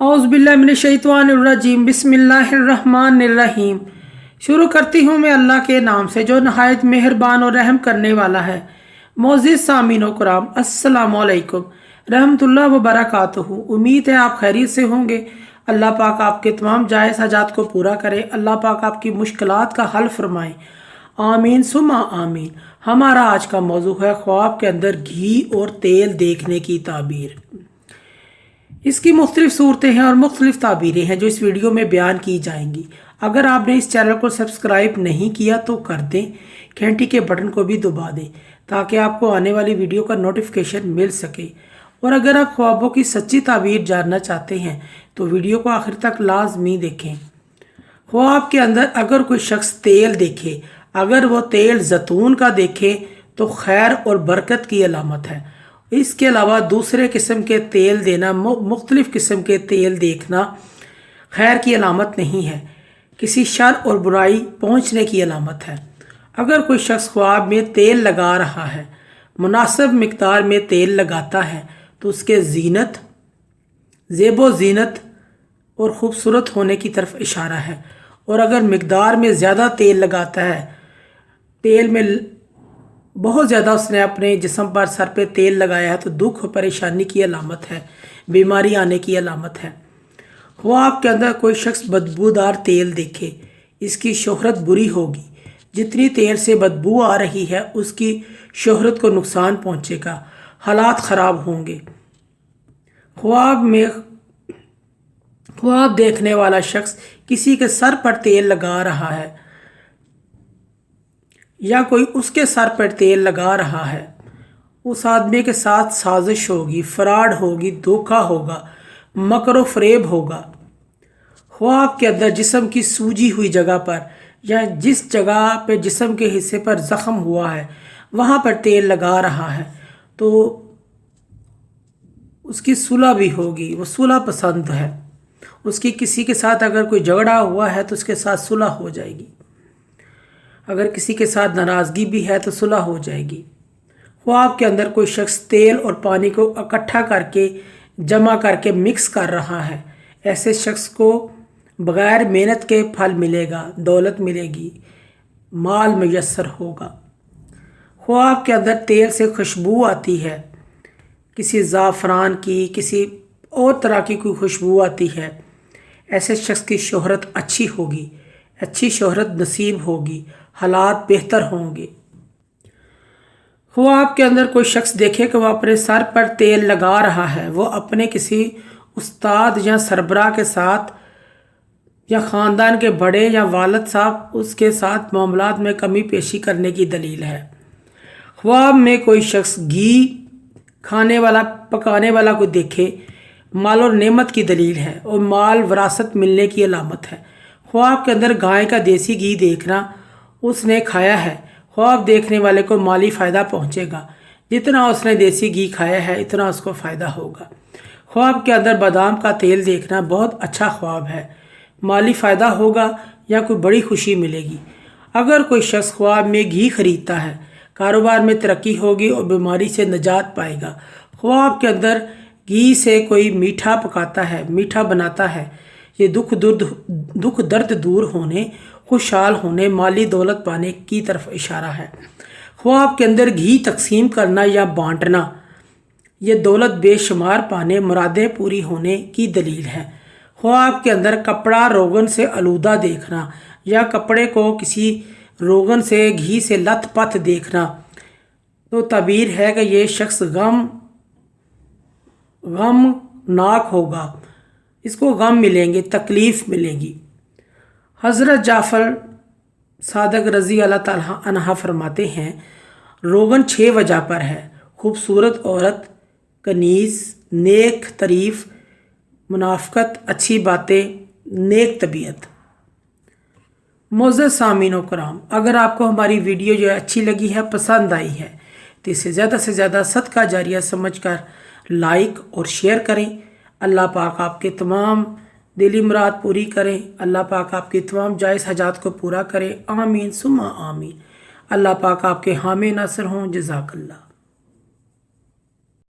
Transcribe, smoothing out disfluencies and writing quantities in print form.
औज़ुबिल्लाहिमिनश्शैतानिर्रजीम बिस्मिल्लाहिर्रहमानिर्रहीम। शुरू करती हूँ मैं अल्लाह के नाम से जो नहायत मेहरबान और रहम करने वाला है। मोअज़्ज़िज़ सामीन व कुराम, अस्सलामु अलैकुम रहमतुल्लाह व बरकातुहू। उम्मीद है आप खैरियत से होंगे। अल्लाह पाक आपके तमाम जायज़ हाजात को पूरा करे। अल्लाह पाक आपकी मुश्किलात का हल फरमाए। आमीन सुम्मा आमीन। हमारा आज का मौजू है ख्वाब के अंदर घी और तेल देखने की ताबीर। इसकी मुख्तलिफ सूरतें हैं और मुख्तलिफ ताबीरें हैं जो इस वीडियो में बयान की जाएंगी। अगर आपने इस चैनल को सब्सक्राइब नहीं किया तो कर दें, घंटी के बटन को भी दबा दें ताकि आपको आने वाली वीडियो का नोटिफिकेशन मिल सके। और अगर आप ख्वाबों की सच्ची ताबीर जानना चाहते हैं तो वीडियो को आखिर तक लाजमी देखें। ख्वाब के अंदर अगर कोई शख्स तेल देखे, अगर वो तेल जैतून का देखे तो खैर और बरकत की अलामत है। इसके अलावा दूसरे किस्म के तेल देना, मुख्तलिफ किस्म के तेल देखना खैर की अलामत नहीं है, किसी शर और बुराई पहुंचने की अलामत है। अगर कोई शख्स ख्वाब में तेल लगा रहा है, मुनासिब मिकदार में तेल लगाता है तो उसके जीनत, ज़ेबो जीनत और ख़ूबसूरत होने की तरफ इशारा है। और अगर मिकदार में ज़्यादा तेल लगाता है, तेल में बहुत ज़्यादा उसने अपने जिस्म पर, सर पे तेल लगाया है तो दुख और परेशानी की अलामत है, बीमारी आने की अलामत है। ख्वाब के अंदर कोई शख्स बदबूदार तेल देखे, इसकी शोहरत बुरी होगी। जितनी तेल से बदबू आ रही है उसकी शोहरत को नुकसान पहुँचेगा, हालात ख़राब होंगे। ख्वाब देखने वाला शख्स किसी के सर पर तेल लगा रहा है या कोई उसके सर पर तेल लगा रहा है, उस आदमी के साथ साजिश होगी, फ्रॉड होगी, धोखा होगा, मकर फरेब होगा। ख्वाब के अंदर जिस्म की सूजी हुई जगह पर या जिस जगह पे जिस्म के हिस्से पर ज़ख़म हुआ है वहाँ पर तेल लगा रहा है तो उसकी सुलह भी होगी, वो सुलह पसंद है। उसकी किसी के साथ अगर कोई झगड़ा हुआ है तो उसके साथ सुलह हो जाएगी। अगर किसी के साथ नाराज़गी भी है तो सुलह हो जाएगी। ख्वाब के अंदर कोई शख्स तेल और पानी को इकट्ठा करके, जमा करके मिक्स कर रहा है, ऐसे शख्स को बग़ैर मेहनत के फल मिलेगा, दौलत मिलेगी, माल मुयस्सर होगा। ख्वाब के अंदर तेल से खुशबू आती है, किसी ज़ाफ़रान की, किसी और तरह की कोई खुशबू आती है, ऐसे शख्स की शोहरत अच्छी होगी, अच्छी शोहरत नसीब होगी, हालात बेहतर होंगे। ख्वाब के अंदर कोई शख्स देखे कि वह अपने सर पर तेल लगा रहा है, वो अपने किसी उस्ताद या सरबराह के साथ या ख़ानदान के बड़े या वालिद साहब उसके साथ मामलात में कमी पेशी करने की दलील है। ख्वाब में कोई शख्स घी खाने वाला, पकाने वाला को देखे, माल और नेमत की दलील है और माल विरासत मिलने की अलामत है। ख्वाब के अंदर गाय का देसी घी देखना, उसने खाया है, ख्वाब देखने वाले को माली फ़ायदा पहुंचेगा। जितना उसने देसी घी खाया है इतना उसको फ़ायदा होगा। ख्वाब के अंदर बादाम का तेल देखना बहुत अच्छा ख्वाब है, माली फ़ायदा होगा या कोई बड़ी खुशी मिलेगी। अगर कोई शख्स ख्वाब में घी खरीदता है, कारोबार में तरक्की होगी और बीमारी से निजात पाएगा। ख्वाब के अंदर घी से कोई मीठा पकाता है, मीठा बनाता है, ये दुख दर्द दूर होने, खुशहाल होने, माली दौलत पाने की तरफ इशारा है। ख्वाब के अंदर घी तकसीम करना या बांटना, ये दौलत बेशुमार पाने, मुरादें पूरी होने की दलील है। ख्वाब के अंदर कपड़ा रोगन से आलूदा देखना या कपड़े को किसी रोगन से, घी से लथ पथ देखना तो ताबीर है कि ये शख्स गमनाक होगा, इसको गम मिलेंगे, तकलीफ़ मिलेगी। हज़रत जाफ़र सादक रज़ी अल्लाह ताला अन्हा फरमाते हैं, रोगन 6 वजह पर है: खूबसूरत औरत, कनीज़, नेक तारीफ़, मुनाफ़क़त, अच्छी बातें, नेक तबीयत। मोअज़्ज़िज़ सामीन व कराम, अगर आपको हमारी वीडियो जो अच्छी लगी है, पसंद आई है तो इसे ज़्यादा से ज़्यादा सदका जारिया समझकर लाइक और शेयर करें। अल्लाह पाक आपके तमाम दिली मुराद पूरी करें। अल्लाह पाक आपकी तमाम जायज़ हाजात को पूरा करें। आमीन सुम्मा आमीन। अल्लाह पाक आपके हामी नासिर हों। जज़ाकल्लाह।